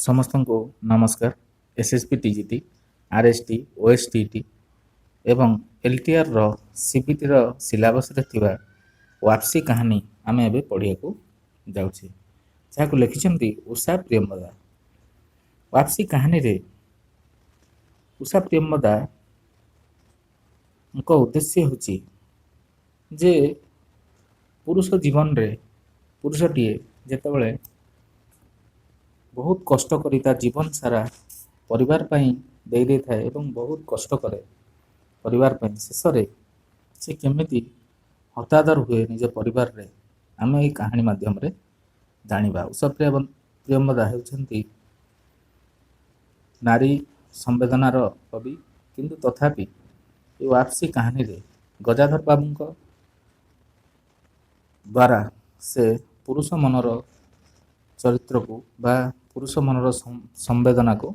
ସମସ୍ତଙ୍କୁ ନମସ୍କାର। SSP TGT, ଆର୍ଏସ୍ଟି, ଓଏସ୍ଟିଟି ଏବଂ ଏଲ୍ଟିଆର୍ର ସିବିଟିର ସିଲାବସ୍ରେ ଥିବା ୱାପ୍ସି କାହାଣୀ ଆମେ ଏବେ ପଢ଼ିବାକୁ ଯାଉଛେ, ଯାହାକୁ ଲେଖିଛନ୍ତି ଉଷା ପ୍ରିୟମ୍ବଦା। ୱାପ୍ସି କାହାଣୀରେ ଉଷା ପ୍ରିୟମ୍ବଦାଙ୍କ ଉଦ୍ଦେଶ୍ୟ ହେଉଛି ଯେ ପୁରୁଷ ଜୀବନରେ ପୁରୁଷଟିଏ ଯେତେବେଳେ ବହୁତ କଷ୍ଟ କରି ତା ଜୀବନ ସାରା ପରିବାର ପାଇଁ ଦେଇ ଦେଇଥାଏ ଏବଂ ବହୁତ କଷ୍ଟ କରେ ପରିବାର ପାଇଁ, ଶେଷରେ ସେ କେମିତି ହତାଦର ହୁଏ ନିଜ ପରିବାରରେ, ଆମେ ଏହି କାହାଣୀ ମାଧ୍ୟମରେ ଜାଣିବା। ଉଷା ପ୍ରିୟମ୍ବଦା ହେଉଛନ୍ତି ନାରୀ ସମ୍ବେଦନାର କବି, କିନ୍ତୁ ତଥାପି ଏ ୱାପ୍ସି କାହାଣୀରେ ଗଜାଧର ବାବୁଙ୍କ ଦ୍ୱାରା ସେ ପୁରୁଷ ମନର ଚରିତ୍ରକୁ ବା ପୁରୁଷ ମନର ସମ୍ବେଦନାକୁ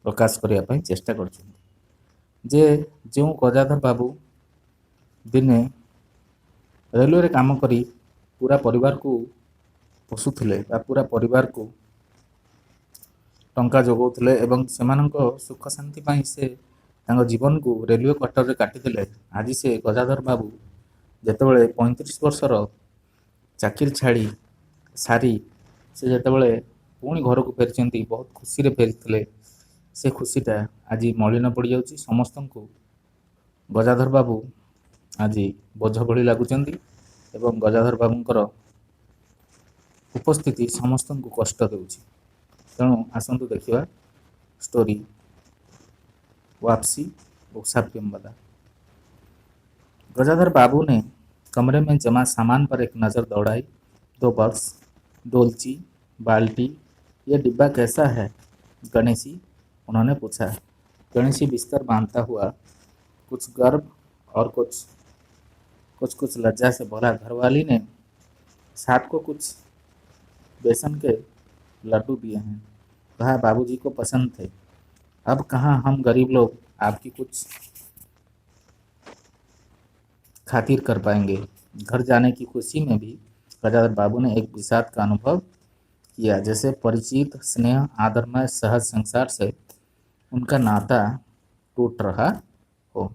ପ୍ରକାଶ କରିବା ପାଇଁ ଚେଷ୍ଟା କରିଛନ୍ତି। ଯେ ଯେଉଁ ଗଜାଧର ବାବୁ ଦିନେ ରେଲୱେରେ କାମ କରି ପୁରା ପରିବାରକୁ ପୋଷୁଥିଲେ ବା ପୁରା ପରିବାରକୁ ଟଙ୍କା ଯୋଗାଉଥିଲେ ଏବଂ ସେମାନଙ୍କ ସୁଖ ଶାନ୍ତି ପାଇଁ ସେ ତାଙ୍କ ଜୀବନକୁ ରେଲୱେ କ୍ୱାର୍ଟରରେ କାଟିଥିଲେ। ଆଜି ସେ ଗଜାଧର ବାବୁ ଯେତେବେଳେ 35 ବର୍ଷର ଚାକିରି ସାରି ସେ ଯେତେବେଳେ ପୁଣି ଘରକୁ ଫେରିଛନ୍ତି, ବହୁତ ଖୁସିରେ ଫେରିଥିଲେ, ସେ ଖୁସିଟା ଆଜି ମଳିନ ପଡ଼ିଯାଉଛି। ସମସ୍ତଙ୍କୁ ଗଜାଧର ବାବୁ ଆଜି ବୋଝ ଭଳି ଲାଗୁଛନ୍ତି ଏବଂ ଗଜାଧର ବାବୁଙ୍କର ଉପସ୍ଥିତି ସମସ୍ତଙ୍କୁ କଷ୍ଟ ଦେଉଛି। ତେଣୁ ଆସନ୍ତୁ ଦେଖିବା स्टोरी वापसी उषा प्रियम्बदा। गजाधर बाबू ने कमरे में जमा सामान पर एक नज़र दौड़ाई। 2 बक्स, डोलची, बाल्टी, ये डिब्बा कैसा है गणेशी, उन्होंने पूछा। गणेशी बिस्तर बांधता हुआ कुछ गर्व और कुछ लज्जा से बोला, घरवाली ने साथ को कुछ बेसन के लड्डू दिए हैं, कहा बाबूजी को पसंद थे। अब कहाँ हम गरीब लोग आपकी कुछ खातिर कर पाएंगे। घर जाने की खुशी में भी गजाधर बाबू ने एक विषाद का अनुभव किया, जैसे परिचित स्नेह आदरमय सहज संसार से उनका नाता टूट रहा हो।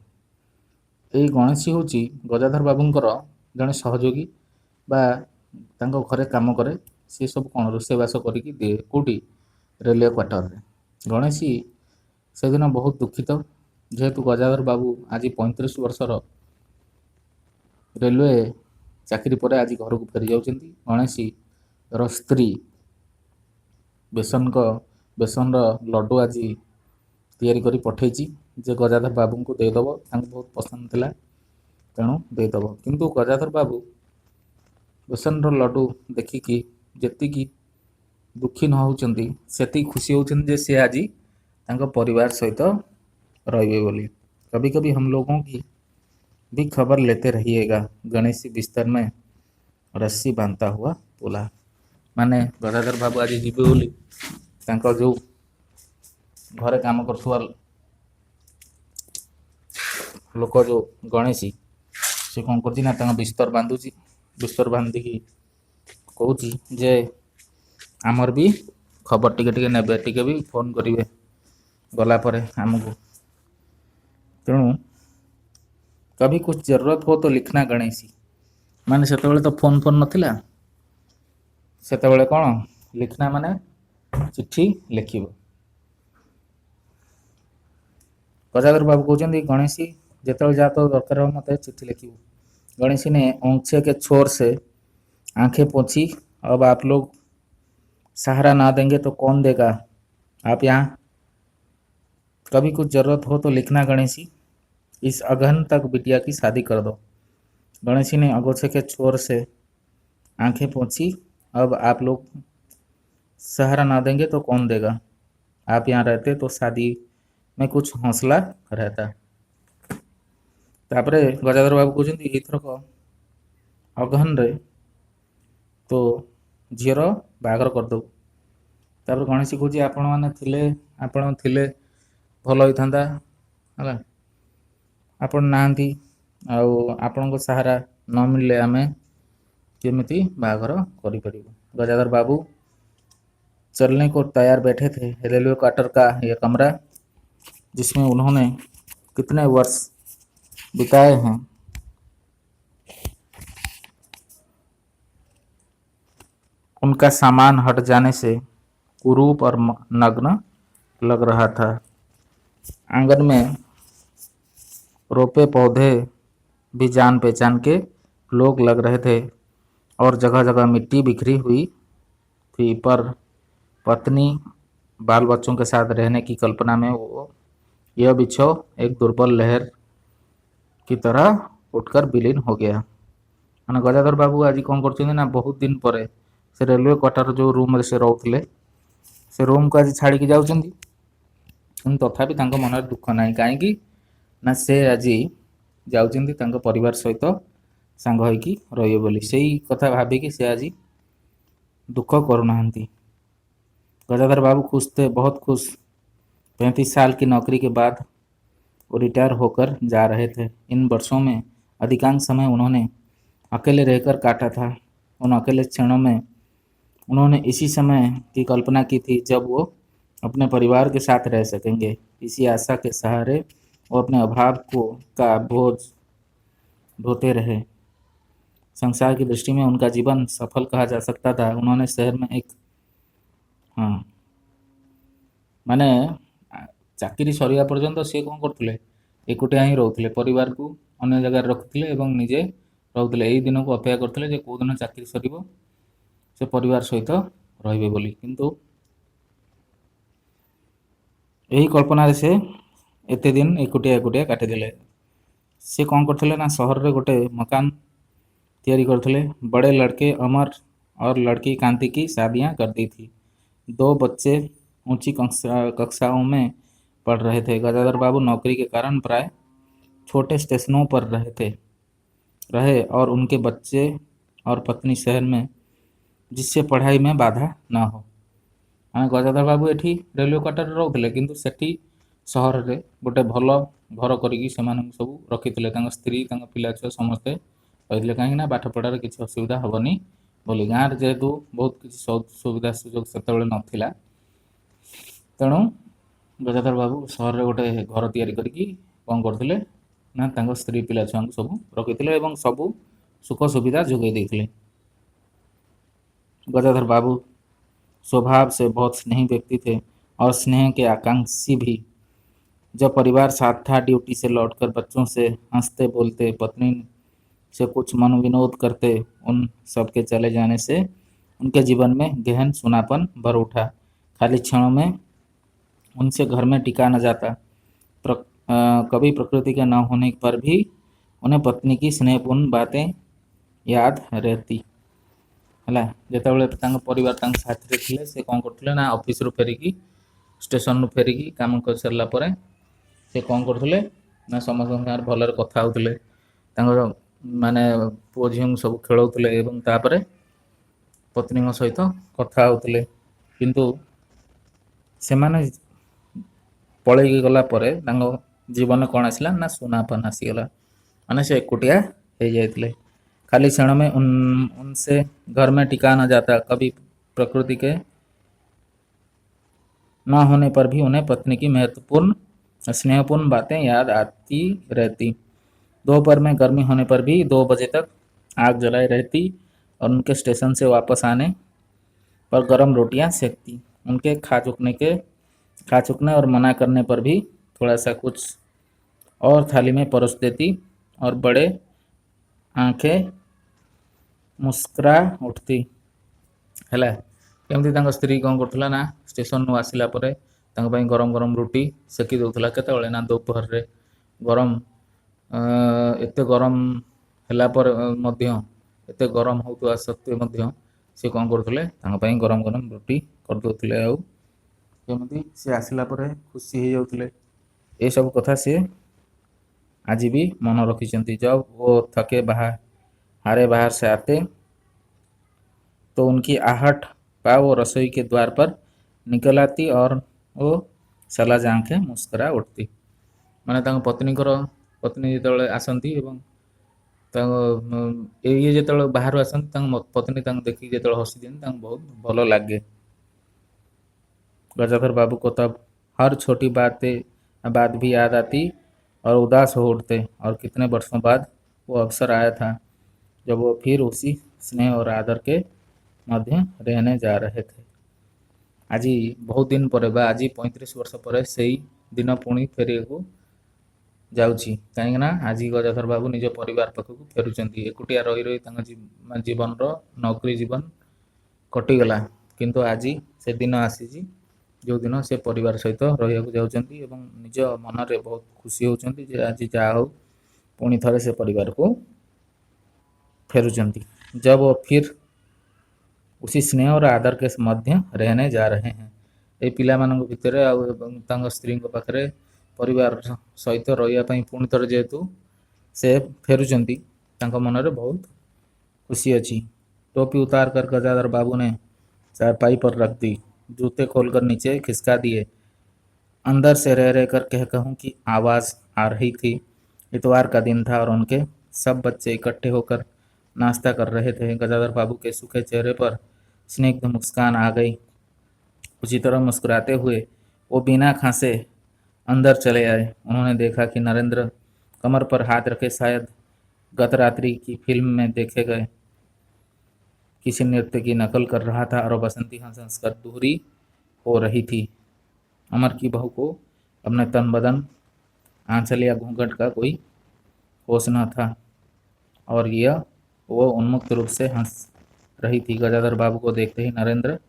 এই ଗଣେଶୀ ହେଉଛି ଗଜାଧର ବାବୁଙ୍କର ଜଣେ ସହଯୋଗୀ ବା ତାଙ୍କ ଘରେ କାମ କରେ। ସେ ସବୁ କ'ଣ ରୋଷେଇବାସ କରିକି ଦିଏ, କେଉଁଠି, ରେଲୱେ କ୍ୱାର୍ଟରରେ। ଗଣେଶୀ ସେଦିନ ବହୁତ ଦୁଃଖିତ, ଯେହେତୁ ଗଜାଧର ବାବୁ ଆଜି 35 ବର୍ଷର ରେଲୱେ ଚାକିରି ପରେ ଆଜି ଘରକୁ ଫେରି ଯାଉଛନ୍ତି। ଗଣେଶୀର ସ୍ତ୍ରୀ ବେସନର ଲଡ଼ୁ ଆଜି ତିଆରି କରି ପଠାଇଛି ଯେ ଗଜାଧର ବାବୁଙ୍କୁ ଦେଇଦେବ, ତାଙ୍କୁ ବହୁତ ପସନ୍ଦ ଥିଲା, ତେଣୁ ଦେଇଦେବ। କିନ୍ତୁ ଗଜାଧର ବାବୁ ବେସନର ଲଡ଼ୁ ଦେଖିକି ଯେତିକି ଦୁଃଖୀ ନ ହେଉଛନ୍ତି, ସେତିକି ଖୁସି ହେଉଛନ୍ତି ଯେ ସେ ଆଜି ତାଙ୍କ परिवार सहित ରହିବେ ବୋଲି। कभी कभी हम लोगों की भी खबर लेते रहिएगा, गणेशी बिस्तर में रस्सी बांधता हुआ बोला। माने गदाधर बाबू आज ଯିବେ ବୋଲି ତାଙ୍କ ଯେଉଁ ଘରେ କାମ କରୁଥିବା ଲୋକ ଯେଉଁ ଗଣେଶୀ, ସେ କ'ଣ କରୁଛି ନା ତାଙ୍କ ବିସ୍ତର ବାନ୍ଧୁଛି। ବିସ୍ତର ବାନ୍ଧିକି କହୁଛି ଯେ ଆମର ବି ଖବର ଟିକେ ନେବେ, ଟିକେ ବି ଫୋନ୍ କରିବେ ଗଲା ପରେ ଆମକୁ। ତେଣୁ कभी कुछ जरूरत हो तो लिखना गणेशी, माने सेतेबेले तो फोन नथिला, सेतेबेले କ'ଣ लिखना माने चिट्ठी लिखिब। गजाधर बाबू कहते गणेशी जितेबाला जहाँ तो दरकार हो मत चिट्ठी लिखिब। गणेशी ने ओंछे के छोर से आंखें पोंछी। अब आप लोग सहारा ना देंगे तो कौन देगा, आप यहाँ कभी कुछ जरूरत हो तो लिखना गणेशी, इस अगहन तक बिटिया की शादी कर दो। गणेशी ने अगोछे के छोर से आंखें पोंछी। अब आप लोग सहारा ना देंगे तो कौन देगा, आप यहाँ रहते तो शादी में कुछ हौसला रहता। तापरे गजाधर बाबू कहते एथरक अगहन रे तो झीर बाहागर करदे। तापर गणेशी कहे आपण मैंने थिले भल होता है, आपण नाहंती आउ आपणको सहारा न मिलले आमे केमिति बाहागर करिपरिबु। गजाधर बाबू चलने को तैयार बैठे थे। रेलवे क्वार्टर का यह कमरा, जिसमें उन्होंने कितने वर्ष बिताए हैं, उनका सामान हट जाने से कुरूप और नग्न लग रहा था। आंगन में रोपे पौधे भी जान पहचान के लोग लग रहे थे और जगह जगह मिट्टी बिखरी हुई थी, पर पत्नी बाल बच्चों के साथ रहने की कल्पना में वो यह बिछोह एक दुर्बल लहर की तरह उठकर विलीन हो गया। ମାନେ ଗଜାଧର ବାବୁ ଆଜି କ'ଣ କରୁଛନ୍ତି ନା, ବହୁତ ଦିନ ପରେ ସେ ରେଲୱେ କ୍ୱାର୍ଟର ଯେଉଁ ରୁମ୍ରେ ସେ ରହୁଥିଲେ, ସେ ରୁମ୍କୁ ଆଜି ଛାଡ଼ିକି ଯାଉଛନ୍ତି। କିନ୍ତୁ ତଥାପି ତାଙ୍କ ମନରେ ଦୁଃଖ ନାହିଁ। କାହିଁକି ନା, ସେ ଆଜି ଯାଉଛନ୍ତି ତାଙ୍କ ପରିବାର ସହିତ ସାଙ୍ଗ ହୋଇକି ରହିବେ ବୋଲି। ସେଇ କଥା ଭାବିକି ସେ ଆଜି दुख करुनाहांती। गजाधर बाबू खुश थे, बहुत खुश। 35 साल की नौकरी के बाद वो रिटायर होकर जा रहे थे। इन वर्षों में अधिकांश समय उन्होंने अकेले रहकर काटा था। उन अकेले क्षणों में उन्होंने इसी समय की कल्पना की थी जब वो अपने परिवार के साथ रह सकेंगे। इसी आशा के सहारे वो अपने अभाव को का बोझ ढोते रहे। संसार की दृष्टि में उनका जीवन सफल कहा जा सकता था। उन्होंने शहर में एक हाँ माने चाकरी सरिया पर्यंत सी कौन करते एकुटिया ही रोते, परिवार को अन्य जगह रखुले एवं निजे रोते। यही दिन को अपेक्षा करते कौ दिन चाकरी सर से परिवार सहित रे बोली। किंतु यही कल्पना से एते दिन एकुटिया एकुटिया काटिदेले। से कौन करते ना, सहर में गोटे मकान तैयारी करते। बड़े लड़के अमर और लड़की कांति की शादियां कर दी थी। 2 बच्चे ऊंची कक्षाओं में पढ़ रहे थे। गजाधर बाबू नौकरी के कारण प्राय छोटे स्टेशनों पर रहे और उनके बच्चे और पत्नी शहर में, जिससे पढ़ाई में बाधा ना हो। गजाधर बाबू एठी रेलवे क्वार्टर रोते, किंतु सेठी सहर में गोटे भल घर करिकी सब रखी स्त्री पिला छुआ समस्ते रही। कहीं पाठ पढ़ार किसी असुविधा हेनी बोली। गाँव जेहेतु बहुत किसी सुविधा सुजोग से नाला, तेणु गजाधर बाबू सहर में गोटे घर तैयारी करके कौन करते ना, स्त्री पिला छुआ सब रखी सब सुख सुविधा जोगे देते। गजाधर बाबू स्वभाव से बहुत स्नेही व्यक्ति थे और स्नेह के आकांक्षी भी। जब परिवार साथ था, ड्यूटी से लौटकर बच्चों से हंसते बोलते, पत्नी से कुछ मनोविनोद करते, उन सबके चले जाने से उनके जीवन में गहन सुनापन भर उठा। खाली क्षणों में उनसे घर में टिका न जाता। कभी प्रकृति के न होने पर भी उन्हें पत्नी की स्नेहपूर्ण बातें याद रहती है। जो परिवार साथी थे, से कौन करते ना, ऑफिस रू फेरिकी स्टेशन रू फेरिकी काम कर सारा पर से कौन करते ना, समस्त साथ भलर कथा होते, माने पुओ झील सब खेलौले एवं तापर पत्नी सहित कथा होते। किंतु से माने पलैकी गला परे जीवन कौन आसला ना, सुनापन आसीगला। माने से एकुटिया हो जाते। खाली क्षण में उनसे घर में टिका न जाता। कभी प्रकृति के न होने पर भी उन्हें पत्नी की महत्वपूर्ण स्नेहपूर्ण बातें याद आती रहती। दोपहर में गर्मी होने पर भी 2 बजे तक आग जलाई रहती और उनके स्टेशन से वापस आने पर गर्म रोटियां सेकती। उनके खा चुकने और मना करने पर भी थोड़ा सा कुछ और थाली में परोस देती और बड़े आंखें मुस्कुरा उठती है। केमती स्त्री कौन करता ना, स्टेशन आसला गरम गरम रोटी सेकी दूसरा केत ना, दोपहर रे गरम एत गरम है, एत गरम होता सत्वे सी कौन करते गरम गरम रोटी करदे। आमती सी आसला खुशी हो जाते। ये सब कथा सी आज भी मन रखी। जब वो थके हारे बाहर से आते तो उनकी आहट पा वो रसोई के द्वार पर निकल आती और वो सलाज आंखें मुस्कुरा उठती। माने पत्नी जो आसती ये जो बाहर आसती, पत्नी देखिए जो हसी दिखती बहुत भल लगे। गजाधर बाबू को तब हर छोटी बात भी याद आती और उदास हो उठते। और कितने वर्षों बाद वो अवसर आया था जब वो फिर उसी स्नेह और आदर के मध्य रहने जा रहे थे। ଆଜି ବହୁତ ଦିନ ପରେ ବା ଆଜି 35 ବର୍ଷ ପରେ ସେଇ ଦିନ ପୁଣି ଫେରିବାକୁ ଯାଉଛି, କାହିଁକି ନା ଆଜି ଗଜାଧର ବାବୁ ନିଜ ପରିବାର ପାଖକୁ ଫେରୁଛନ୍ତି। ଏକୁଟିଆ ରହି ରହି ତାଙ୍କ ଜୀବନର ନୌକରି ଜୀବନ କଟିଗଲା, କିନ୍ତୁ ଆଜି ସେ ଦିନ ଆସିଛି ଯେଉଁଦିନ ସେ ପରିବାର ସହିତ ରହିବାକୁ ଯାଉଛନ୍ତି ଏବଂ ନିଜ ମନରେ ବହୁତ ଖୁସି ହେଉଛନ୍ତି ଯେ ଆଜି ଯାହା ହଉ ପୁଣି ଥରେ ସେ ପରିବାରକୁ फेरुचंती। जब वो फिर उसी स्नेह और आदर के मध्य रहने जा रहे हैं। ये पिलाମାନଙ୍କ ଭିତରେ ଆଉ ଏବଂ ତାଙ୍କ ସ୍ତ୍ରୀଙ୍କ ପାଖରେ ପରିବାର ସହିତ ରହିବା ପାଇଁ ପୁଣି ଥରେ ଯେହେତୁ ସେ ଫେରୁଛନ୍ତି, ତାଙ୍କ ମନରେ ବହୁତ खुशी अच्छी। टोपी उतार कर गजाधर बाबू ने चारपाई पर रख दी, जूते खोलकर नीचे खिसका दिए। अंदर से रह रह कर कह कहूँ की आवाज़ आ रही थी। इतवार का दिन था और उनके सब बच्चे इकट्ठे होकर नाश्ता कर रहे थे। गजाधर बाबू के सूखे चेहरे पर स्निग्ध मुस्कान आ गई। उसी तरह मुस्कुराते हुए वो बिना खांसे अंदर चले आए। उन्होंने देखा कि नरेंद्र कमर पर हाथ रखे शायद गत रात्रि की फिल्म में देखे गए किसी नृत्य की नकल कर रहा था और बसंती हंस हंस कर दूरी हो रही थी। अमर की बहू को अपने तन बदन आंचल या घूंघट का कोई होश न था और यह वो उन्मुक्त रूप से हंस रही थी। गजाधर बाबू को देखते ही नरेंद्र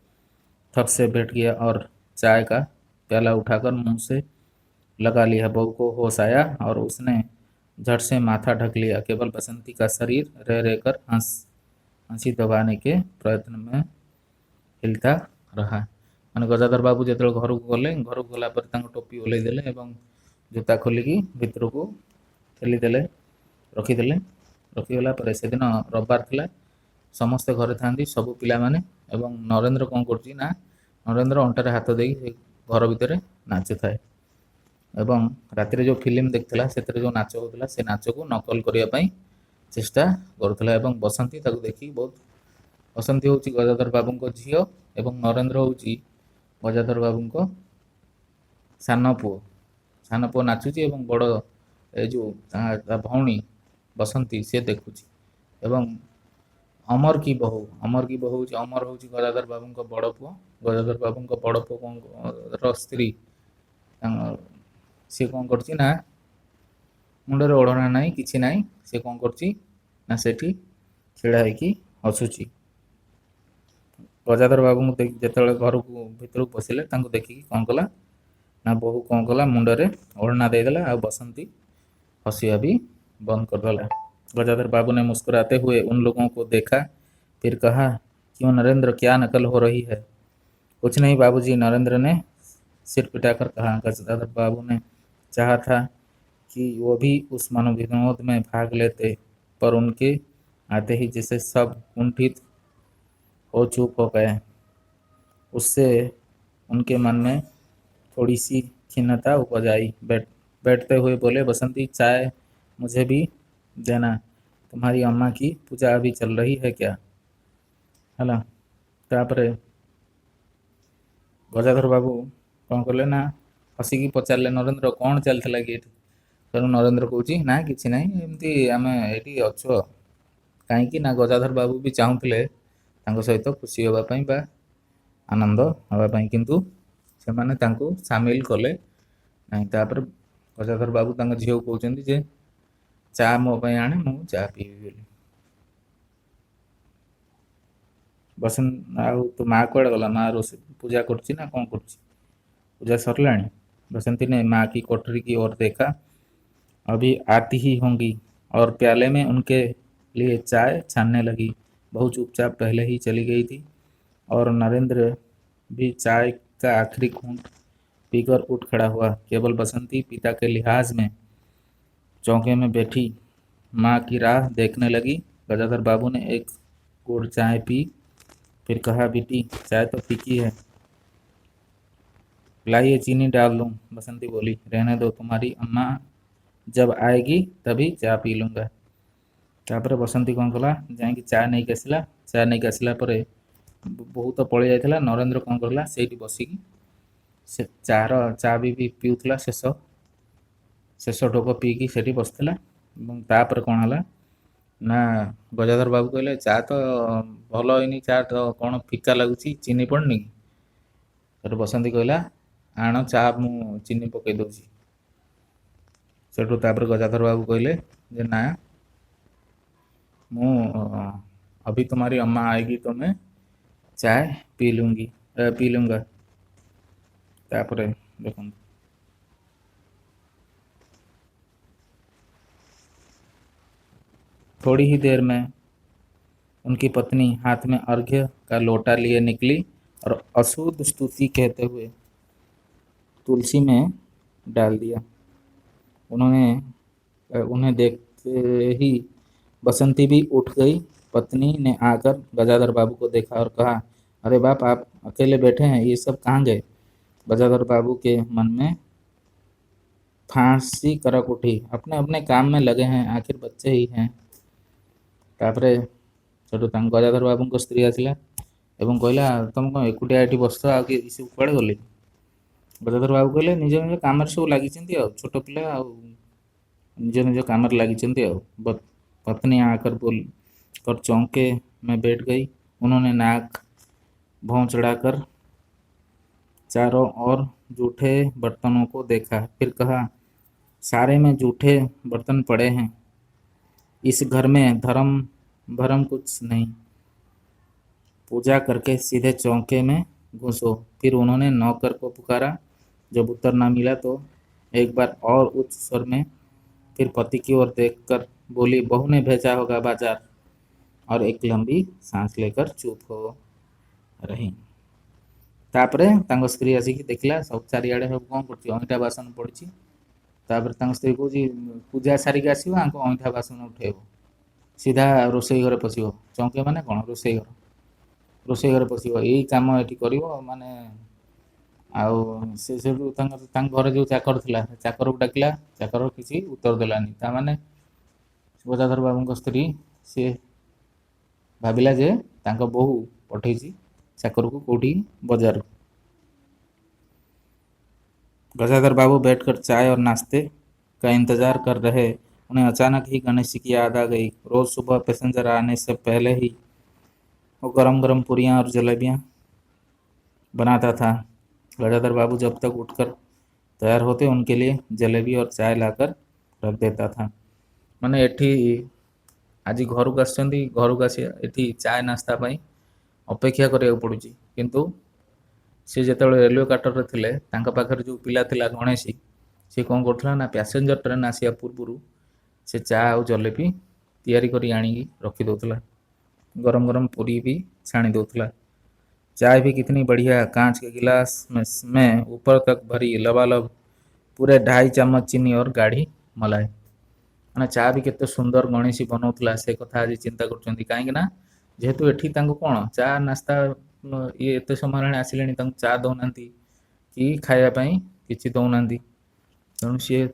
थप से बैठ गया और चाय का प्याला उठाकर मुंह से लगा लिया। बहू को होश आया और उसने झट से माथा ढक लिया। केवल बसंती का शरीर रह रहकर हंसी दबाने के प्रयत्न में हिलता रहा। ମାନେ ଗଜାଧର ବାବୁ ଯେତେବେଳେ ଘରକୁ ଗଲା ପରେ ତାଙ୍କ ଟୋପି ଓହ୍ଲେଇ ଦେଲେ ଏବଂ ଜୋତା ଖୋଲିକି ଭିତରକୁ ଠେଲିଦେଲେ, ରଖିଗଲା ପରେ ସେଦିନ ରବିବାର ଥିଲା। ସମସ୍ତେ ଘରେ ଥାନ୍ତି, ସବୁ ପିଲାମାନେ। ଏବଂ ନରେନ୍ଦ୍ର କ'ଣ କରୁଛି ନା ନରେନ୍ଦ୍ର ଅଣ୍ଟାରେ ହାତ ଦେଇ ସେ ଘର ଭିତରେ ନାଚୁଥାଏ ଏବଂ ରାତିରେ ଯେଉଁ ଫିଲ୍ମ ଦେଖିଥିଲା ସେଥିରେ ଯେଉଁ ନାଚ ହେଉଥିଲା ସେ ନାଚକୁ ନକଲ କରିବା ପାଇଁ ଚେଷ୍ଟା କରୁଥିଲା। ଏବଂ ବସନ୍ତୀ ତାକୁ ଦେଖିକି ବହୁତ, ବସନ୍ତୀ ହେଉଛି ଗଜାଧର ବାବୁଙ୍କ ଝିଅ ଏବଂ ନରେନ୍ଦ୍ର ହେଉଛି ଗଜାଧର ବାବୁଙ୍କ ସାନ ପୁଅ ନାଚୁଛି ଏବଂ ବଡ଼ ଏ ଯେଉଁ ତା ଭଉଣୀ ବସନ୍ତୀ ସେ ଦେଖୁଛି। ଏବଂ ଅମର କି ବହୁ ହେଉଛି, ଅମର ହେଉଛି ଗଜାଧର ବାବୁଙ୍କ ବଡ଼ ପୁଅ। ଗଜାଧର ବାବୁଙ୍କ ବଡ଼ ପୁଅର ସ୍ତ୍ରୀ ସିଏ କ'ଣ କରୁଛି ନା ମୁଣ୍ଡରେ ଓଢ଼ଣା ନାହିଁ, କିଛି ନାହିଁ। ସେ କ'ଣ କରୁଛି ନା ସେଠି ଛିଡ଼ା ହେଇକି ହସୁଛି। ଗଜାଧର ବାବୁଙ୍କୁ ଯେତେବେଳେ ଘରକୁ ଭିତରକୁ ପଶିଲେ ତାଙ୍କୁ ଦେଖିକି କ'ଣ କଲା ନା ବୋହୂ କ'ଣ କଲା ମୁଣ୍ଡରେ ओढ़ना ଦେଇଦେଲା ଆଉ बसंती हंसिया भी बंद कर डाला। गजाधर बाबू ने मुस्कुराते हुए उन लोगों को देखा, फिर कहा, क्यों नरेंद्र, क्या नकल हो रही है? कुछ नहीं बाबूजी, नरेंद्र ने सिर पिटाकर कहा। गजाधर बाबू ने चाहा था कि वो भी उस मनोविनोद में भाग लेते, पर उनके आते ही जैसे सब कुंठित हो चुप हो गए। उससे उनके मन में थोड़ी सी खिन्नता उपज आई। बैठते हुए बोले, बसंती चाय मुझे भी देना, तुम्हारी अम्मा की पूजा अभी चल रही है क्या? ହେଲା। ତାପରେ ଗଜାଧର ବାବୁ କ'ଣ କଲେ ନା ହସିକି ପଚାରିଲେ, ନରେନ୍ଦ୍ର କ'ଣ ଚାଲିଥିଲା କି ଏଠି? ତେଣୁ ନରେନ୍ଦ୍ର କହୁଛି ନା କିଛି ନାହିଁ, ଏମିତି ଆମେ ଏଠି ଅଛୁ। କାହିଁକି ନା ଗଜାଧର ବାବୁ ବି ଚାହୁଁଥିଲେ ତାଙ୍କ ସହିତ ଖୁସି ହେବା ପାଇଁ ବା ଆନନ୍ଦ ହେବା ପାଇଁ, କିନ୍ତୁ ସେମାନେ ତାଙ୍କୁ ସାମିଲ କଲେ ନାହିଁ। ତାପରେ ଗଜାଧର ବାବୁ ତାଙ୍କ ଝିଅକୁ କହୁଛନ୍ତି ଯେ ଚା ମୋ ପାଇଁ ଆଣେ, ମୁଁ ଚା ପିଇବି ବୋଲି। ଆଉ ତୋ ମାँ କୁଆଡ଼େ गला? माँ रोसे पूजा କରୁଛି ନା କ'ଣ କରୁଛି? पूजा सरलाणी? बसंती ने माँ की कोठरी की ओर देखा। अभी आती ही होंगी और प्याले में उनके लिए चाय छानने लगी। बहू चुपचाप पहले ही चली गई थी और नरेंद्र भी चाय का आखिरी घूंट पीकर उठ खड़ा हुआ। केवल बसंती पिता के लिहाज में चौके में बैठी माँ की राह देखने लगी। गजाधर बाबू ने एक घूंट चाय पी, फिर कहा, बेटी चाय तो फीकी है, लाइए चीनी डाल दूँ? बसंती बोली, रहने दो, तुम्हारी अम्मा जब आएगी तभी ଚା ପିଇ ଲूँगा। ତାପରେ ବସନ୍ତୀ କ'ଣ କଲା, ଯାଇକି ଚା ନେଇକି ଆସିଲା। ଚା ନେଇକି ଆସିଲା ପରେ ବୋହୂ ତ ପଳେଇ ଯାଇଥିଲା। ନରେନ୍ଦ୍ର କ'ଣ କଲା, ସେଇଠି ବସିକି ସେ ଚା ବି ପିଉଥିଲା। ଶେଷ ଢୋକ ପିଇକି ସେଠି ବସିଥିଲା। ଏବଂ ତାପରେ କ'ଣ ହେଲା ନା ଗଜାଧର ବାବୁ କହିଲେ, ଚା ତ ଭଲ ହେଇନି, ଚା ତ କ'ଣ ଫିକା ଲାଗୁଛି, ଚିନି ପଡ଼ିନି କି? ସେଠୁ ବସନ୍ତି କହିଲା, ଆଣ ଚା ମୁଁ ଚିନି ପକେଇ ଦେଉଛି। ସେଠୁ ତାପରେ गजाधर बाबू कहले जे ना, ମୁଁ अभी तुम्हारी अम्मा आएगी तो मैं चाय पी लूँगा। तापरे देखो, थोड़ी ही देर में उनकी पत्नी हाथ में अर्घ्य का लोटा लिए निकली और अशुद्ध स्तुति कहते हुए तुलसी में डाल दिया। उन्होंने उन्हें देखते ही बसंती भी उठ गई। पत्नी ने आकर गजाधर बाबू को देखा और कहा, अरे बाप, आप अकेले बैठे हैं, ये सब कहाँ गए? गजाधर बाबू के मन में फांसी करक उठी। अपने अपने काम में लगे हैं, आखिर बच्चे ही हैं। तापरे ସେଠୁ ତାଙ୍କ ଗଜାଧର ବାବୁଙ୍କ ସ୍ତ୍ରୀ ଆସିଲା ଏବଂ କହିଲା, ତମେ କ'ଣ ଏକୁଟିଆ ଏଠି ବସିଛ, ଆଉ କିଏ ସବୁ କୁଆଡ଼େ ଗଲେ? ଗଜାଧର ବାବୁ କହିଲେ, ନିଜ ନିଜ କାମରେ ସବୁ ଲାଗିଛନ୍ତି, ଆଉ ଛୋଟ ପିଲା ଆଉ निज निज काम लगी पत्नी आकर बोल कर चौंके में बैठ गई। उन्होंने नाक भौं चढ़ाकर चारों ओर जूठे बर्तनों को देखा, फिर कहा, सारे में जूठे बर्तन पड़े हैं, इस घर में धर्म भरम कुछ नहीं, पूजा करके सीधे चौके में घुसो। फिर उन्होंने नौकर को पुकारा। जब उत्तर न मिला तो एक बार और उच्च स्वर में फिर पति की ओर देखकर बोली, बहू ने भेजा होगा बाजार। और एक लंबी सांस लेकर चुप हो रही। तापरे तांको स्त्री आसिक देखला सब चारिआडे सब कौन कर अईठा बासन पड़ी। तापर तांको स्त्री कह, पूजा सारिक आसो आंको अईठा बासन उठेब, सीधा रोसई घर पशिब। चौके माने कौन? रोसई घर पशिब, यही कम ये कर माने। आउ से घरे जो चाकर थिला, चाकर को डाकिला, चाकर किसी उत्तर देलानी। तामाने गजाधर बाबू स्त्री सी भाविला जे तांको बहु पठेची चाकर को कौटी बाजार। गजाधर बाबू बैठकर चाय और नाश्ते का इंतजार कर रहे। उन्हें अचानक ही गणेश की याद आ गई। रोज सुबह पैसेंजर आने से पहले ही वो गरम गरम पूरियाँ और जलेबियाँ बनाता था। गजाधर बाबू जब तक उठकर तैयार होते उनके लिए जलेबी और चाय लाकर रख देता था। माने एठी आज घर को आसछन्ती, घर को आसी एठी चाय नास्ता पाई अपेक्षा करिया पड़ुची। किंतु सी जितेबाला रेलवे क्वार्टर थे पाखर जो पिला थिला गणेशी, सी कौन करुला ना पैसेंजर ट्रेन आसिया पूर्व से चा आउ जलेबी तैयारी करी आनिकी रखी दौला। गरम गरम पूरी भी छाणी दौला। चाय भी कितनी बढ़िया, कांच के गिलास में ऊपर तक भरी लबालब, पूरे 2.5 चम्मच चीनी और गाढ़ी मलाई। मैंने चा भी केते सुंदर गणेशी बनाऊला से कथा आज चिंता कर कहीं जेहेतु एठी कौन चा नास्ता ये एत समय आसिले चा दौना कि खायापाई किसी दौना। तेणु सी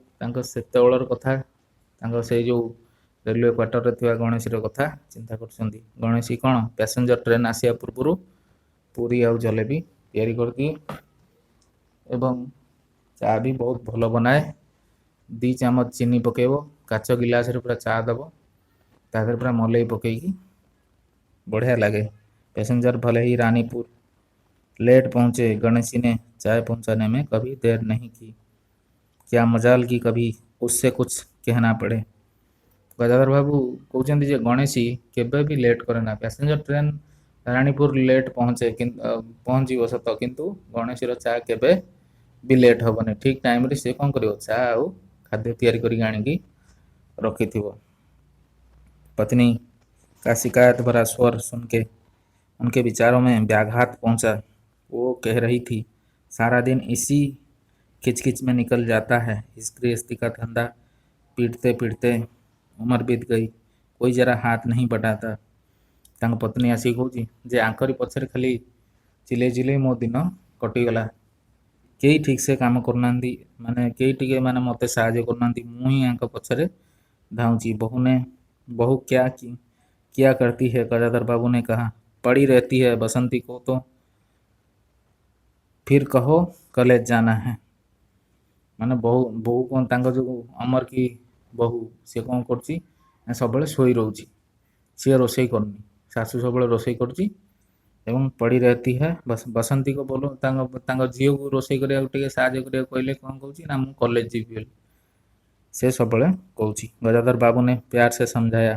से कथा से जो रेलवे क्वार्टर थी गणेशी कथा चिंता कर। गणेशी कौन पैसेंजर ट्रेन आसिया पूर्व पूरी आउ जलेबी तैयारी कर दिए एवं चा भी बहुत भल बनाए। 2 चम्मच चीनी पकेब, काच गिलास पूरा चा दब, तादर पूरा मलई पकईकी बढ़िया लगे। पैसेंजर भले ही रानीपुर लेट पहुँचे, गणेशी ने चाय पहुँचाने में कभी देर नहीं की। क्या मजाल की कभी उससे कुछ कहना पड़े। गजाधर बाबू कहते जे गणेशी केबे भी लेट करे ना। पैसेंजर ट्रेन रानीपुर लेट पहुँचे पहुँच सत, किंतु गणेशी चा केबे भी लेट हेनी। ठीक टाइम रे से कौन कर चा आउ खाद्य तैयारी करी आनिकी रखी। पत्नी का शिकायत भरा स्वर सुन के उनके विचारों में व्याघात पहुंचा। वो कह रही थी, सारा दिन इसी खिचखिच में निकल जाता है, इस गृहस्थी का धंधा पीटते पीटते उम्र बीत गई, कोई जरा हाथ नहीं बढ़ाता। तांको पत्नी आसी कहूँ जे आंकरी पछरे खाली चिले चिले मो दिन कटिगला, कई ठीक से काम करना, माने कई टिके माने मते साहाଯ୍य करना, मुई आंक पछरे धाऊँची। बहू क्या करती है? गजाधर बाबू ने कहा, पड़ी रहती है, बसंती को तो फिर कहो कॉलेज जाना है। ମାନେ ବୋହୂ କ'ଣ ତାଙ୍କ ଯେଉଁ ଅମର କି ବୋହୂ ସିଏ କ'ଣ କରୁଛି ନା ସବୁବେଳେ ଶୋଇ ରହୁଛି, ସିଏ ରୋଷେଇ କରୁନି। ଶାଶୁ ସବୁବେଳେ ରୋଷେଇ କରୁଛି ଏବଂ ପଡ଼ି ରହିତି ହେ। ବସନ୍ତୀକୁ ବୋଲ ତାଙ୍କ ଝିଅକୁ ରୋଷେଇ କରିବାକୁ ଟିକେ ସାହାଯ୍ୟ କରିବାକୁ କହିଲେ କ'ଣ କହୁଛି ନା ମୁଁ କଲେଜ ଯିବି ବୋଲି ସେ ସବୁବେଳେ କହୁଛି। गजाधर बाबू ने प्यार से समझाया,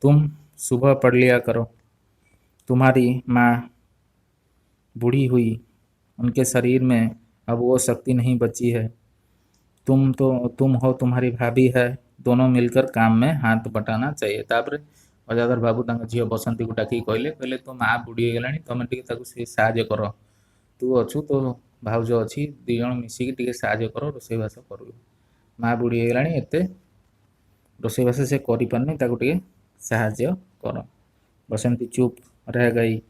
तुम सुबह पढ़ लिया करो, तुम्हारी माँ बूढ़ी हुई, उनके शरीर में अब वो शक्ति नहीं बची है। तुम हो, तुम्हारी भाभी है, दोनों मिलकर काम में हाथ बटाना चाहिए। तापर गजाधर बाबू ताଙ୍କ ଝିଅ ବସନ୍ତୀକୁ ଡାକିକି କହିଲେ ତୋ ମା ବୁଢ଼ୀ ହେଇଗଲାଣି, ତମେ ଟିକେ ତାକୁ ସାହାଯ୍ୟ କର, ତୁ ଅଛୁ, ତୋ ଭାଉଜ ଅଛି, ଦୁଇ ଜଣ ମିଶିକି ଟିକେ ସାହାଯ୍ୟ କର, ରୋଷେଇବାସ କରୁ। ମା ବୁଢ଼ୀ ହେଇଗଲାଣି, ଏତେ ରୋଷେଇବାସ ସେ କରିପାରୁନି, ତାକୁ ଟିକେ ସାହାଯ୍ୟ କର। बसंती चुप रह गई।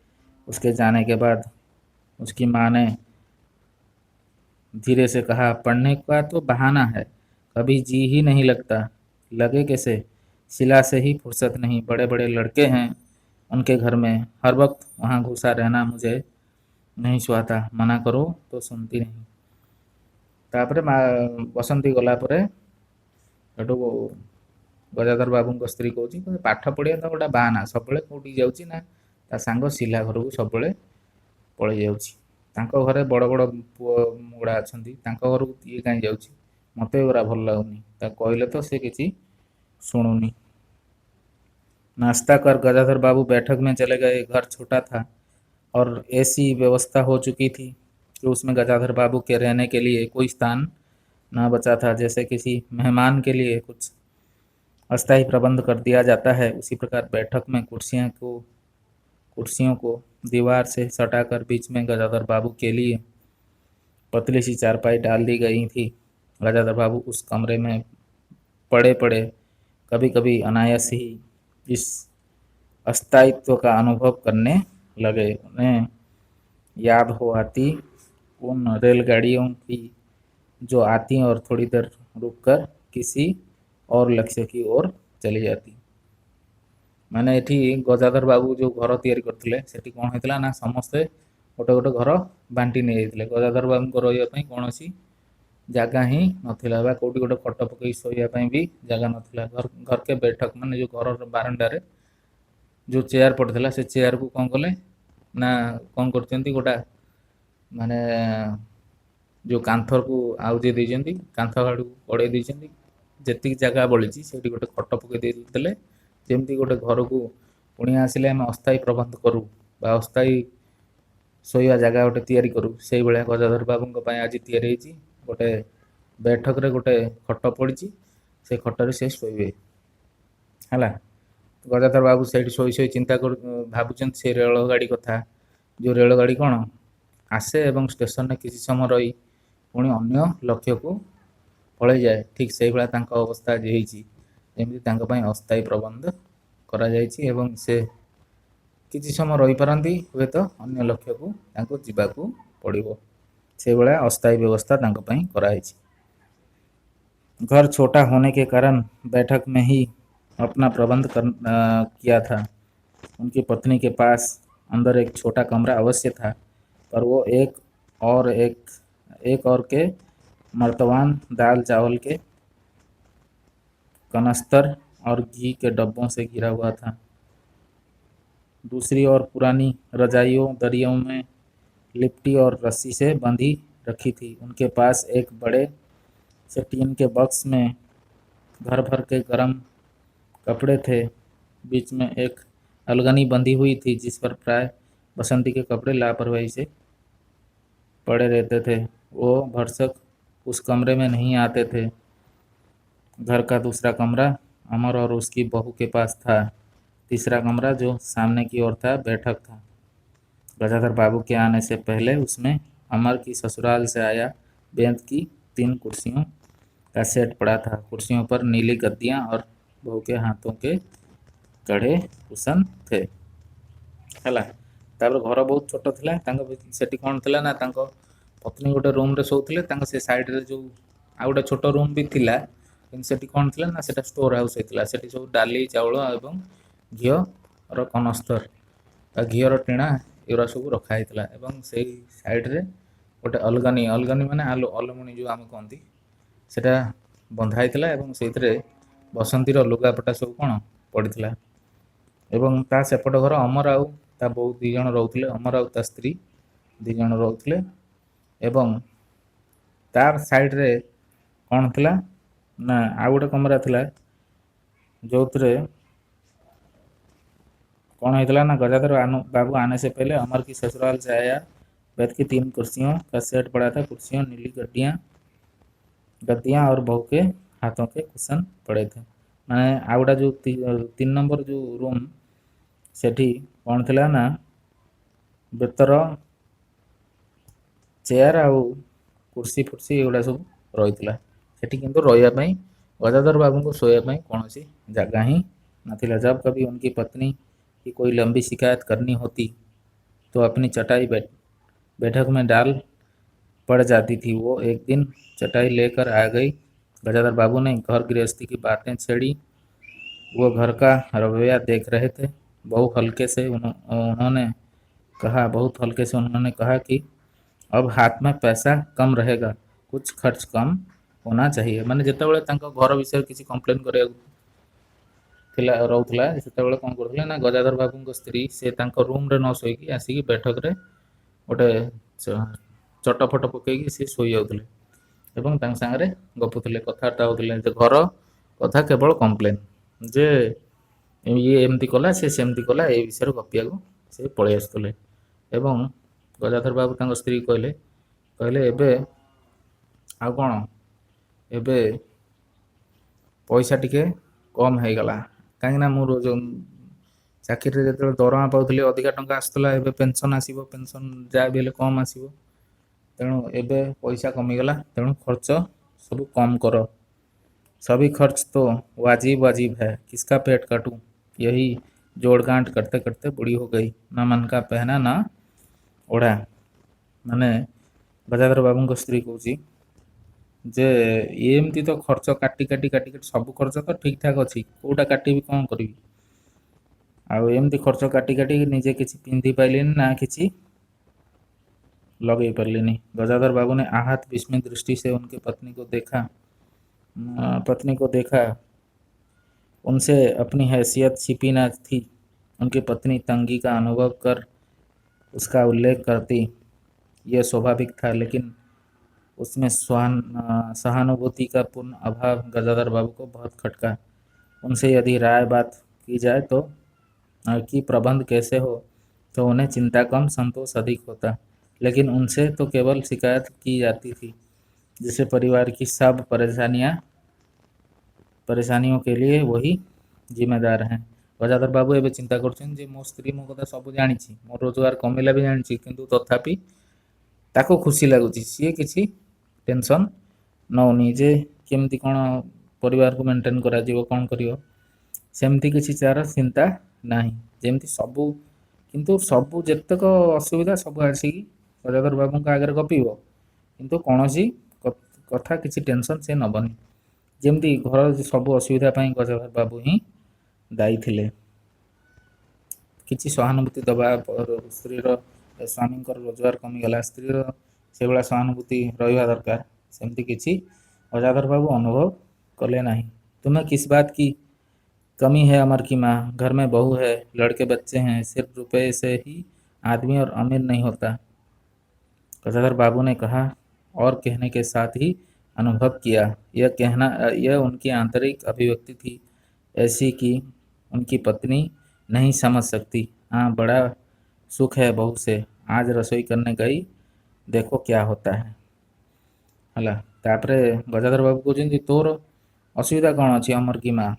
उसके जाने के बाद उसकी माँ ने धीरे से कहा, पढ़ने का तो बहाना है, कभी जी ही नहीं लगता, लगे कैसे, सिला से ही फुर्सत नहीं, बड़े बड़े लड़के हैं उनके घर में, हर वक्त वहाँ घुसा रहना मुझे नहीं सुहाता, मना करो तो सुनती नहीं। तापरे बसंती गला परे हेठू गजाधर बाबूଙ୍କ ସ୍ତ୍ରୀ କହୁଛି ପାଠ ପଢ଼ିବା ତ ଗୋଟେ ବାହାନା, ସବୁବେଳେ କେଉଁଠିକି ଯାଉଛି ନା ତା ସାଙ୍ଗ ଶିଲା ଘରକୁ ସବୁବେଳେ ପଳେଇ ଯାଉଛି। ତାଙ୍କ ଘରେ ବଡ଼ ବଡ଼ ପୁଅ ଗୁଡ଼ା ଅଛନ୍ତି, ତାଙ୍କ ଘରକୁ ଇଏ କାହିଁ ଯାଉଛି, ମୋତେ ଏଗୁଡ଼ା ଭଲ ଲାଗୁନି। ତାକୁ କହିଲେ ତ ସେ କିଛି ଶୁଣୁନି। नाश्ता कर गजाधर बाबू बैठक में चले गए। घर छोटा था और ऐसी व्यवस्था हो चुकी थी कि उसमें गजाधर बाबू के रहने के लिए कोई स्थान न बचा था। जैसे किसी मेहमान के लिए कुछ अस्थायी प्रबंध कर दिया जाता है, उसी प्रकार बैठक में कुर्सियों को दीवार से सटाकर बीच में गजाधर बाबू के लिए पतली सी चारपाई डाल दी गई थी। गजाधर बाबू उस कमरे में पड़े पड़े कभी कभी अनायास ही इस अस्थायित्व का अनुभव करने लगे। उन्हें याद हो आती उन रेलगाड़ियों की जो आती और थोड़ी देर रुककर किसी और लक्ष्य की ओर चली जाती। ମାନେ ଏଠି ଗଜାଧର ବାବୁ ଯେଉଁ ଘର ତିଆରି କରିଥିଲେ ସେଠି କ'ଣ ହେଇଥିଲା ନା ସମସ୍ତେ ଗୋଟେ ଗୋଟେ ଘର ବାଣ୍ଟି ନେଇଯାଇଥିଲେ। ଗଜାଧର ବାବୁଙ୍କ ରହିବା ପାଇଁ କୌଣସି ଜାଗା ହିଁ ନଥିଲା, ବା କେଉଁଠି ଗୋଟେ ଖଟ ପକେଇ ଶୋଇବା ପାଇଁ ବି ଜାଗା ନଥିଲା। ଘରକେ ବୈଠକ ମାନେ ଯେଉଁ ଘରର ବାରଣ୍ଡାରେ ଯେଉଁ ଚେୟାର ପଡ଼ିଥିଲା ସେ ଚେୟାରକୁ କ'ଣ କଲେ ନା କ'ଣ କରୁଛନ୍ତି, ଗୋଟା ମାନେ ଯେଉଁ କାନ୍ଥକୁ ଆଉଜେଇ ଦେଇଛନ୍ତି, କାନ୍ଥ ଆଡ଼କୁ କଡ଼େଇ ଦେଇଛନ୍ତି, ଯେତିକି ଜାଗା ବଳିଛି ସେଇଠି ଗୋଟେ ଖଟ ପକେଇ ଦେଇଥିଲେ, ଯେମିତି ଗୋଟେ ଘରକୁ କୁଣିଆ ଆସିଲେ ଆମେ ଅସ୍ଥାୟୀ ପ୍ରବନ୍ଧ କରୁ ବା ଅସ୍ଥାୟୀ ଶୋଇବା ଜାଗା ଗୋଟେ ତିଆରି କରୁ, ସେଇଭଳିଆ ଗଜାଧର ବାବୁଙ୍କ ପାଇଁ ଆଜି ତିଆରି ହେଇଛି। ଗୋଟେ ବୈଠକରେ ଗୋଟେ ଖଟ ପଡ଼ିଛି, ସେ ଖଟରେ ସେ ଶୋଇବେ ହେଲା। ଗଜାଧର ବାବୁ ସେଇଠି ଶୋଇ ଶୋଇ ଚିନ୍ତା ଭାବୁଛନ୍ତି ସେ ରେଳଗାଡ଼ି କଥା, ଯେଉଁ ରେଳଗାଡ଼ି କ'ଣ ଆସେ ଏବଂ ଷ୍ଟେସନରେ କିଛି ସମୟ ରହି ପୁଣି ଅନ୍ୟ ଲକ୍ଷ୍ୟକୁ ପଳେଇଯାଏ, ଠିକ୍ ସେଇଭଳିଆ ତାଙ୍କ ଅବସ୍ଥା ଆଜି ହେଇଛି। ଯେମିତି ତାଙ୍କ ପାଇଁ ଅସ୍ଥାୟୀ ପ୍ରବନ୍ଧ କରାଯାଇଛି ଏବଂ ସେ କିଛି ସମୟ ରହିପାରନ୍ତି, ହୁଏତ ଅନ୍ୟ ଲକ୍ଷ୍ୟକୁ ତାଙ୍କୁ ଯିବାକୁ ପଡ଼ିବ, ସେଇଭଳିଆ ଅସ୍ଥାୟୀ ବ୍ୟବସ୍ଥା ତାଙ୍କ ପାଇଁ କରାଯାଇଛି। घर छोटा होने के कारण बैठक में ही अपना प्रबंध किया था। उनकी पत्नी के पास अंदर एक छोटा कमरा अवश्य था, पर वो एक और के मर्तबान दाल चावल के कनस्तर और घी के डब्बों से घिरा हुआ था। दूसरी ओर पुरानी रजाइयों दरियों में लिपटी और रस्सी से बंधी रखी थी। उनके पास एक बड़े से टीन के बक्स में भर भर के गर्म कपड़े थे। बीच में एक अलगनी बंधी हुई थी जिस पर प्राय बसंती के कपड़े लापरवाही से पड़े रहते थे। वो भरसक उस कमरे में नहीं आते थे। घर का दूसरा कमरा अमर और उसकी बहू के पास था। तीसरा कमरा जो सामने की ओर था बैठक था। गजाधर बाबू के आने से पहले उसमें अमर की ससुराल से आया बेंत की 3 कुर्सियों का सेट पड़ा था। कुर्सियों पर नीली गद्दियाँ और बहू के हाथों के गढ़े कुशन थे ହେଲା। ତାପରେ ଘର ବହୁତ ଛୋଟ ଥିଲା, ତାଙ୍କ ସେଠି କ'ଣ ଥିଲା ନା ତାଙ୍କ ପତ୍ନୀ ଗୋଟେ ରୁମ୍ରେ ଶୋଉଥିଲେ, ତାଙ୍କ ସେ ସାଇଡ଼୍ରେ ଯେଉଁ ଆଉ ଗୋଟେ ଛୋଟ ରୁମ୍ ବି ଥିଲା, କିନ୍ତୁ ସେଠି କ'ଣ ଥିଲା ନା ସେଟା ଷ୍ଟୋର୍ ହାଉସ୍ ହେଇଥିଲା। ସେଠି ସବୁ ଡାଲି ଚାଉଳ ଏବଂ ଘିଅର କନସ୍ତର ବା ଘିଅର ଟିଣା ଏଗୁଡ଼ା ସବୁ ରଖା ହେଇଥିଲା ଏବଂ ସେଇ ସାଇଡ଼୍ରେ ଗୋଟେ ଅଲଗାନି ଅଲଗାନି ମାନେ ଅଲମୁଣି ଯେଉଁ ଆମେ କହନ୍ତି ସେଇଟା ବନ୍ଧା ହେଇଥିଲା ଏବଂ ସେଇଥିରେ ବସନ୍ତୀର ଲୁଗାପଟା ସବୁ କ'ଣ ପଡ଼ିଥିଲା। ଏବଂ ତା ସେପଟ ଘର ଅମର ଆଉ ତା ବୋଉ 2 ଜଣ ରହୁଥିଲେ। ଅମର ଆଉ ତା ସ୍ତ୍ରୀ 2 ଜଣ ରହୁଥିଲେ। ଏବଂ ତାର ସାଇଡ଼ରେ କ'ଣ ଥିଲା ନା ଆଉ ଗୋଟେ କମରା ଥିଲା ଯେଉଁଥିରେ कौन होता ना गजाधर बाबू आने से पहले अमर की ससुराल से आया। बैठ की 3 कुर्सियों का सेट पड़ा था। कुर्सियों नीली गद्दियाँ गद्दियाँ और बहू के हाथों के कुशन पड़े थे। माने आउटा जो 3 नंबर जो रूम सेठी कौन थिला ना बेतर चेयर आउ कुर्सी फुर्सी एगुड़ा सब रही सेठी किंतु रही गजाधर बाबू को शोया कौन सी जगह ही नथिला। जब कभी उनकी पत्नी की कोई लंबी शिकायत करनी होती तो अपनी चटाई बैठक में डाल पड़ जाती थी। वो एक दिन चटाई लेकर आ गई। गजाधर बाबू ने घर गृहस्थी की बातें छेड़ी। वो घर का रवैया देख रहे थे। बहुत हल्के से उन्होंने कहा कि अब हाथ में पैसा कम रहेगा, कुछ खर्च कम होना चाहिए। माने जेतेबेले तांको घर विषय किसी कंप्लेन करे रोला से कौन करते ना गजाधर बाबू स्त्री से रूम्रे न शोक आसिक बैठक रे गोटे चटफट पकईकि सी शोई जाते एवं सागरे गपुले कथबार्ता होते घर कथा केवल कंप्लेन जे ये एमती कला से सेमती कला ए विषय गपिया से पलि आसुले। एवं गजाधर बाबू तक स्त्री कहले कहले एबे आ कौन एबे पैसा टिके कम हो गला कहीं मोर जो चाकरी जो दरमा पाऊली अधिका टंका आसूला एबे पेंशन आसो पेंशन जहाँ भी कम आसो तेणु एबे पैसा कमीगला तेणु खर्च सब कम कर। सभी खर्च तो वाजिब वाजिब है, किसका पेट काटूं। यही जोड़ गांठ करते करते बूढ़ी हो गई, ना मन का पहना ना ओढ़ा। माने गजाधर बाबू को स्त्री कौच जे एमती तो खर्च काटी काटी काटी काटी सब खर्च तो ठीक ठाक अच्छी कौटा काटी कौन करी आमती खर्च काटी काटी निजे किसी पिंधि पाइलिनी ना किसी लगे पार्लिनी। गजाधर बाबू ने आहत विस्मित दृष्टि से उनकी पत्नी को देखा। उनसे अपनी हैसियत छिपी न थी। उनकी पत्नी तंगी का अनुभव कर उसका उल्लेख करती, यह स्वाभाविक था, लेकिन उसमें सहानुभूति का पूर्ण अभाव गजाधर बाबू को बहुत खटका। उनसे यदि राय बात की जाए तो कि प्रबंध कैसे हो तो उन्हें चिंता कम संतोष अधिक होता, लेकिन उनसे तो केवल शिकायत की जाती थी जिसे परिवार की सब परेशानियों के लिए वही जिम्मेदार हैं। गजाधर बाबू एवं चिंता कर मो स्त्री मो कथा सब जानी, मो रोजगार कमेला भी जानी, किंतु तथापि ताको खुशी लगुच सी किसी टेंशन नौनी जे केमती कौन परिवार को मेंटेन करा कौन करियो सेमती किसी तार चिंता नहीं। जेमती सबू किंतु सबू जेतक असुविधा सब आसिक गजाधर बाबू आगे गपिब किंतु कौन कथा किसी टेंशन से नबनी। जेमती घर सब असुविधा गजाधर बाबू ही दायी थिले। किसी सहानुभूति दबा स्त्री स्वामी रोजगार कमीगला स्त्री से भाया सहानुभूति रहा दरकार सेमती किसी गजाधर बाबू अनुभव कले नहीं। तुम्हें किस बात की कमी है अमर की माँ, घर में बहू है, लड़के बच्चे हैं, सिर्फ रुपए से ही आदमी और अमीर नहीं होता। गजाधर बाबू ने कहा और कहने के साथ ही अनुभव किया। यह उनकी आंतरिक अभिव्यक्ति थी, ऐसी कि उनकी पत्नी नहीं समझ सकती। हाँ, बड़ा सुख है बहू से, आज रसोई करने गई, देखो क्या होता है। हला तापरे गजाधर बाबू कहते तोर असुविधा कौन अच्छी अमर की माँ,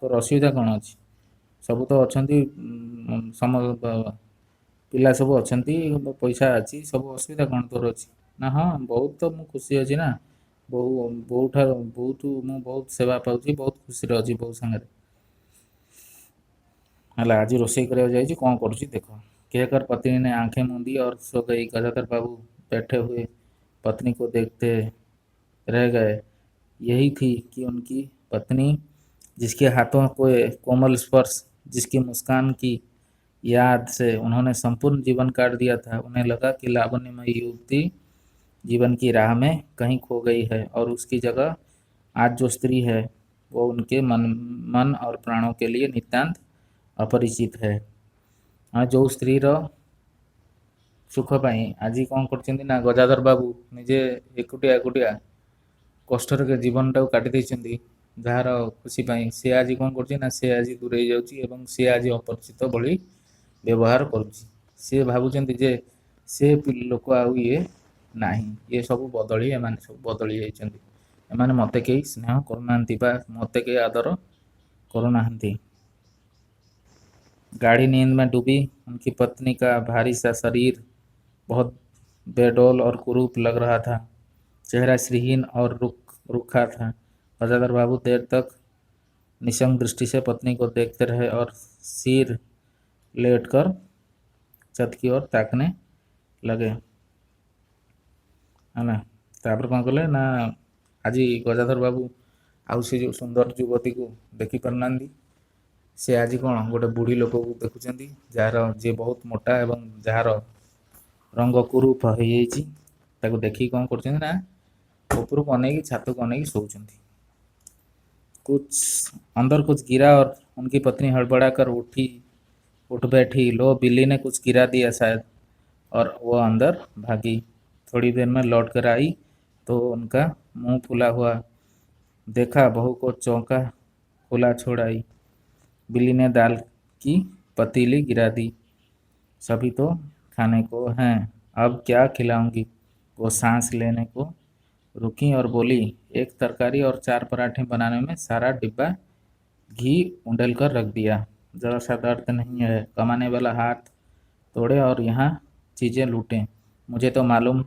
तोर असुविधा कौन अच्छी, सब तो अच्छा सम पिला सब अच्छा पैसा अच्छी, सब असुविधा कौन तोर अच्छी ना। हाँ बहुत तो मुझे खुशी अच्छी ना, बहुत सेवा पाऊँ, बहुत खुशी अच्छी बहु सागर है। आज रोषे कर कौन करुँच देख, कहकर पत्नी ने आंखें मूंदी और सो गई। गजाधर बाबू बैठे हुए पत्नी को देखते रह गए। यही थी कि उनकी पत्नी, जिसके हाथों को कोमल स्पर्श, जिसकी मुस्कान की याद से उन्होंने संपूर्ण जीवन काट दिया था। उन्हें लगा कि लावण्यमयी युवती जीवन की राह में कहीं खो गई है और उसकी जगह आज जो स्त्री है वो उनके मन मन और प्राणों के लिए नितांत अपरिचित है। हाँ, जो स्त्रीर सुख ପାଇଁ ଆଜି କ'ଣ କରିଛନ୍ତି ନା ଗଜାଧର ବାବୁ ନିଜେ ଏକୁଟିଆ ଏକୁଟିଆ କଷ୍ଟରେ ଜୀବନଟାକୁ କାଟି ଦେଇଛନ୍ତି। ଯାହାର ଖୁସି ପାଇଁ ସେ ଆଜି କ'ଣ କରୁଛି ନା ସେ ଆଜି ଦୂରେଇ ଯାଉଛି ଏବଂ ସେ ଆଜି ଅପରିଚିତ ଭଳି ବ୍ୟବହାର କରୁଛି। ସିଏ ଭାବୁଛନ୍ତି ଯେ ସେ ଲୋକ ଆଉ ଇଏ ନାହିଁ, ଇଏ ସବୁ ବଦଳି ଏମାନେ ସବୁ ବଦଳି ଯାଇଛନ୍ତି, ଏମାନେ ମୋତେ କେହି ସ୍ନେହ କରୁନାହାନ୍ତି ବା ମୋତେ କେହି ଆଦର କରୁନାହାନ୍ତି। गाढ़ी नींद में डूबी उनकी पत्नी का भारी सा शरीर बहुत बेडौल और कुरूप लग रहा था। चेहरा श्रीहीन और रूखा था। गजाधर बाबू देर तक निशंक दृष्टि से पत्नी को देखते रहे और सिर लेटकर छत की ओर ताकने लगे। है ना, तापर कौन कले ना आज गजाधर बाबू आउ से जो सुंदर युवती को देखी पारना से आज कौन गोटे बुढ़ी लोक को देखुं जार जी बहुत मोटा एवं जार रंग कुरूप हो देखिए कौन कर ऊपर को अनेक छात को अनेक सोचती। कुछ अंदर कुछ गिरा और उनकी पत्नी हड़बड़ा कर उठ बैठी। लो, बिल्ली ने कुछ गिरा दिया शायद, और वो अंदर भागी। थोड़ी देर में लौट कर आई तो उनका मुंह फूला हुआ देखा। बहू को चौंका खुला छोड़ आई। बिल्ली ने दाल की पतीली गिरा दी। सभी तो खाने को हैं, अब क्या खिलाऊंगी। वो सांस लेने को रुकी और बोली, एक तरकारी और 4 पराठे बनाने में सारा डिब्बा घी उंडेल कर रख दिया। जरा सा दर्द नहीं है। कमाने वाला हाथ तोड़े और यहाँ चीज़ें लूटें। मुझे तो मालूम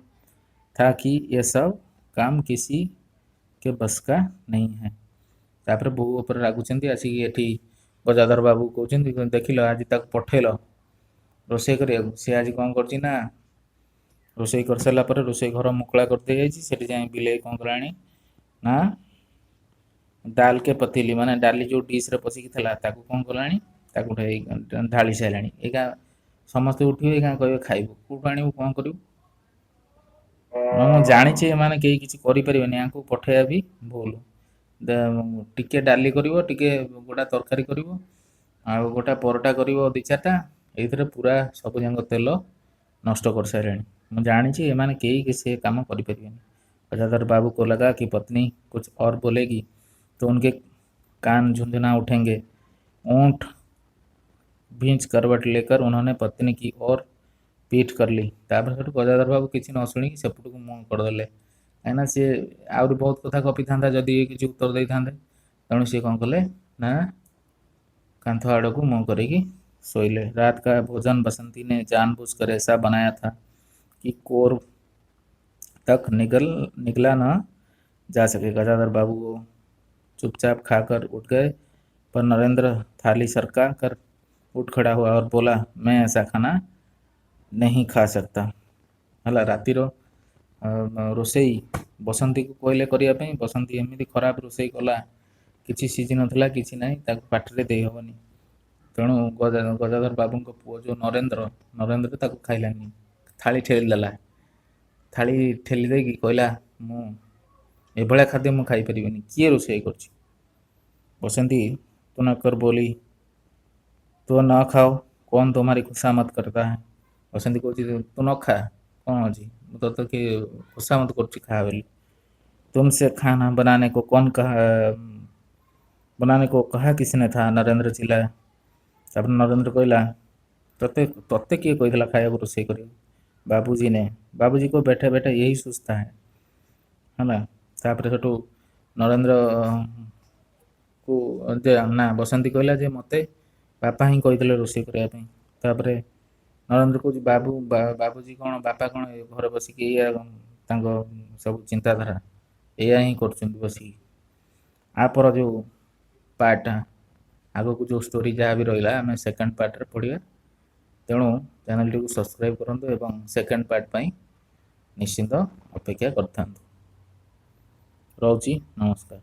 था कि ये सब काम किसी के बस का नहीं है। तापर बोहू उपर रागुंट आसिक एटी गजाधर बाबू कहते देखिल आज तक पठेल रोषे कर सी आज कौन कर रोषे कर सारा पर रोषे घर मुकला करते जाए जाए बिले कौन कला ना दाल के पतीली माने डाली जो डिश रे पशिकी थला ताकू कौन कला ढाली सारा एका समस्ते उठे क्या कहे खाइबू कौटू आणु कौन करू। मुझे जानी एमाने कहीं किसी करें या पठेया भी भूल। टिके डाली कर गोटा तरकारी कर गोटा परोटा कर 2-4टा ये पूरा सब जंग तेल नष्ट कर सारे। मुझे जानी एमाने कहीं से काम करें। गजाधर बाबू को लगा कि पत्नी कुछ और बोलेगी तो उनके कान झुंझुना उठेंगे। ऊँट भींच करवट लेकर उन्होंने पत्नी की ओर पीठ कर ली। तापर गजाधर बाबू किसी न शुणी सेपट को मुँह करदे कहीं सी आहरी बहुत कथा गपी था जदि ये किसी उत्तर दे था तेणु सी कौन कले ना कांथ आड़ को मुँह करके सोइले। रात का भोजन बसंती ने जानबूझकर ऐसा बनाया था कि कोर तक निकला न जा सके। गजाधर बाबू को चुपचाप खाकर उठ गए, पर नरेंद्र थाली सरका कर उठ खड़ा हुआ और बोला, मैं ऐसा खाना नहीं खा सकता। हला रातिर रोसई बसंती को कहले करने। बसंती एमती खराब रोसई कला किसी सीझी नाला कि ना पाटे दे हेनी। तेणु गजाधर बाबू पुओ जो नरेंद्र ताको खाइलानी थाली ठेलीदेला। थाली ठेली दे कहला, मुझे खाद्य मुझे खाईपरि किए रोसई कर। बसंती तुनकर बोली, तो न खाओ, कौन तुम्हारी खुशामत करता है। बसंती कहती तू न खा कौन अच्छी तो कि खुशामत कर खा बोली। तुमसे खाना बनाने को कहा किसने था। नरेंद्र चिल्लाया। तापर नरेंद्र कहला, तत्ते किए कही खाया रोषे कर। बाबूजी ने। बाबूजी को बैठे बैठे यही सोचता है ना। तापर सेठू नरेंद्र को ना बसंती कहला जे मते बापा ही कही रोषे करने। तापर नरेंद्र को बाबूजी कौन बापा कौन घर बसिकी सब चिंताधारा या ही कर बसिकी। आपर जो पार्ट आग को जो स्टोरी जहाँ भी रहा आम सेकेंड पार्ट रे पढ़िया। तेणु चैनल टी सब्सक्राइब करूँ और सेकेंड पार्ट पर निश्चिंत अपेक्षा कर। नमस्कार।